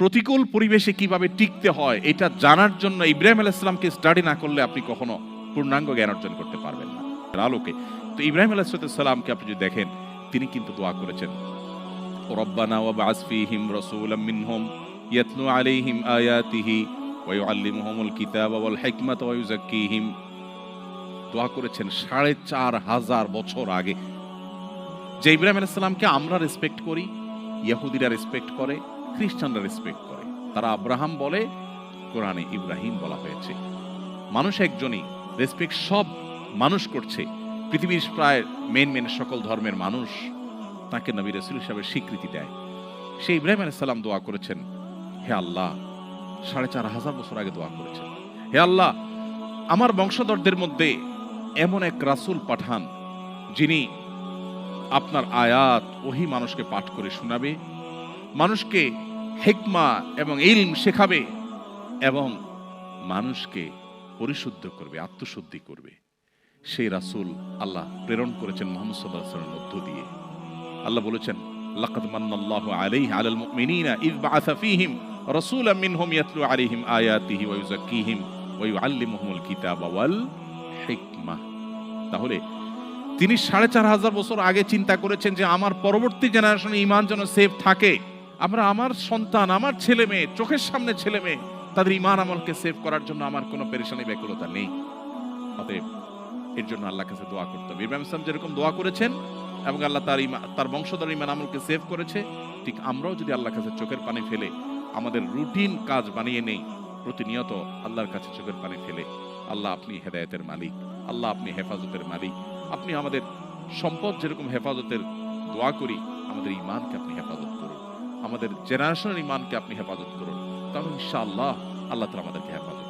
প্রতিকূল পরিবেশে কিভাবে টিকতে হয় এটা জানার জন্য ইব্রাহিম আলাইহিস সালামকে স্টাডি না করলে আপনি কখনো পূর্ণাঙ্গ জ্ঞান অর্জন করতে পারবেন না আলোকে। তো ইব্রাহিম আলাইহিস সালামকে আপনি যদি দেখেন, তিনি কিন্তু দোয়া করেছেন, রব্বানা ওয়াবআস ফীহিম রাসূলাম মিনহুম ইয়াতলু আলাইহিম আয়াতিহি ওয়া ইউআল্লিমুহুমুল কিতাবা ওয়াল হিকমাতা ওয়া ইউযাক্কিহিম। দোয়া করেছেন ৪৫০০ বছর আগে। যে ইব্রাহিম আলাইহিস সালামকে আমরা রেসপেক্ট করি, ইহুদিরা রেসপেক্ট করে, খ্রিস্টানরা রেসপেক্ট করে। তারা আব্রাহাম বলে, কোরআনে ইব্রাহিম বলা হয়েছে। মানুষ একজনই, রেসপেক্ট সব মানুষ করছে। পৃথিবীর প্রায় মেন সকল ধর্মের মানুষ তাকে নবী রাসূল হিসেবে স্বীকৃতি দেয়। সেই ইব্রাহিম আলাইহিস সালাম দোয়া করেছেন, হে আল্লাহ, ৪৫০০ বছর আগে দোয়া করেছেন, হে আল্লাহ, আমার বংশধরদের মধ্যে এমন এক রাসূল পাঠান যিনি আপনার আয়াত ওহী মানুষকে পাঠ করে শোনাবে, মানুষকে হিকমা এবং ইলম শেখাবে এবং মানুষকে পরিশুদ্ধ করবে, আত্মশুদ্ধি করবে। সেই রাসূল আল্লাহ প্রেরণ করেছেন মুহাম্মদ সাল্লাল্লাহু আলাইহি ওয়াসাল্লামের মধ্য দিয়ে। আল্লাহ বলেছেন, লাকাদ মান্নাল্লাহু আলাইহি আলাল মুমিনিনা ইয বাআসা ফীহিম রাসূলাম মিনহুম ইয়াতলু আলাইহিম আয়াতিহি ওয়া ইউযাক্কিহিম ওয়া ইউআল্লিমুহুমুল কিতাবা ওয়াল হিকমা। তাহলে তিনি ৪৫০০ বছর আগে চিন্তা করেছেন যে আমার পরবর্তী জেনারেশনে ঈমান যেন সেফ থাকে। আমার সন্তান, আমার ছেলে মেয়ে, চোখের সামনে ছেলে মেয়ে, তাদের ঈমান আমলকে সেভ করার জন্য আমার কোনো পেরেশানি ব্যাকুলতা নেই। অতএব এর জন্য আল্লাহর কাছে দোয়া করতে হবে। ইব্রাহিম সাল্লাম যেরকম দোয়া করেছেন এবং আল্লাহ তার বংশধর ঈমান আমলকে সেভ করেছে, ঠিক আমরাও যদি আল্লাহর কাছে চোখের পানি ফেলে আমাদের রুটিন কাজ বানিয়ে নেই, প্রতিনিয়ত আল্লাহর কাছে চোখের পানি ফেলে, আল্লাহ আপনি হেদায়েতের মালিক, আল্লাহ আপনি হেফাজতের মালিক, আপনি আমাদের সম্পদ যেরকম হেফাজতের দোয়া করি, আমাদের ঈমানকে আপনি হেফাজত করুন, আমাদের জেনারেশনের ঈমানকে আপনি হেফাজত করুন, তাহলে ইনশাআল্লাহ আল্লাহ তাআলা আমাদেরকে হেফাজত